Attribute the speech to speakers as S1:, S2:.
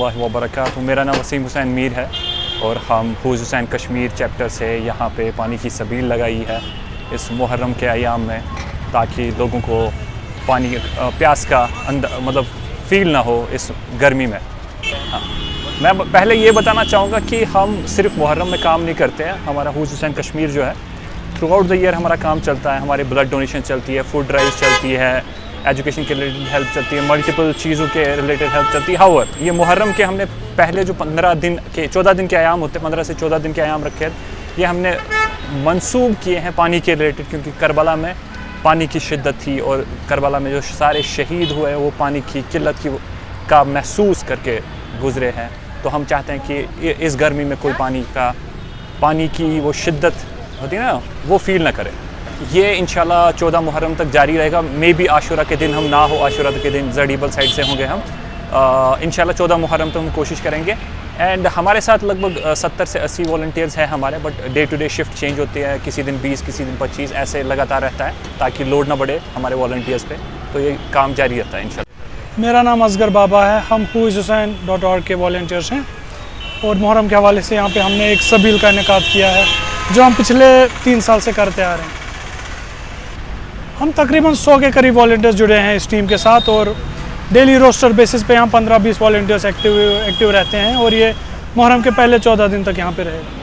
S1: रहमतुल्लाहि व बरकातुहू। मेरा नाम वसीम हुसैन मीर है और हम हूज़ हुसैन कश्मीर चैप्टर से यहाँ पे पानी की सबील लगाई है इस मुहर्रम के अयाम में, ताकि लोगों को पानी प्यास का मतलब फ़ील ना हो इस गर्मी में। हाँ, मैं पहले ये बताना चाहूँगा कि हम सिर्फ मुहर्रम में काम नहीं करते हैं। हमारा हूज़ हुसैन कश्मीर जो है थ्रू आउट द ईयर हमारा काम चलता है। हमारे ब्लड डोनेशन चलती है, फूड ड्राइव चलती है, एजुकेशन के रिलेटेड हेल्प चलती है, मल्टीपल चीज़ों के रिलेटेड हेल्प चलती है। हाउअर ये मुहर्रम के हमने पहले जो 14 दिन के आयाम होते हैं, 15 से 14 दिन के आयाम रखे हैं, ये हमने मंसूब किए हैं पानी के रिलेटेड, क्योंकि करबला में पानी की शिद्दत थी और करबला में जो सारे शहीद हुए वो पानी की किल्लत का महसूस करके गुज़रे हैं। तो हम चाहते हैं कि इस गर्मी में कोई पानी की वो शिद्दत होती है ना, वो फील ना करे। ये इंशाल्लाह 14 मुहर्रम तक जारी रहेगा। मे बी आशुरा के दिन हम ना हो, आशुरा के दिन ज़डीबल साइड से होंगे हम। इंशाल्लाह 14 मुहर्रम तक हम कोशिश करेंगे। एंड हमारे साथ लगभग 70 से 80 वॉलंटियर्स हैं हमारे, but day to day shift change होती है, किसी दिन 20, किसी दिन 25, ऐसे लगातार रहता है, ताकि लोड ना बढ़े हमारे वॉलंटियर्स पे। तो ये काम जारी रहता है इंशाल्लाह।
S2: मेरा नाम असगर बाबा है, हम huzhusain.org के वॉलंटियर्स हैं और मुहर्रम के हवाले से यहाँ पे हमने एक सबील का इनेकाद किया है, जो हम पिछले 3 साल से करते आ रहे हैं। हम तकरीबन 100 के करीब वॉलंटियर्स जुड़े हैं इस टीम के साथ और डेली रोस्टर बेसिस पे यहाँ 15-20 वॉलंटियर्स एक्टिव रहते हैं और ये मुहर्रम के पहले 14 दिन तक यहाँ पे रहेगा।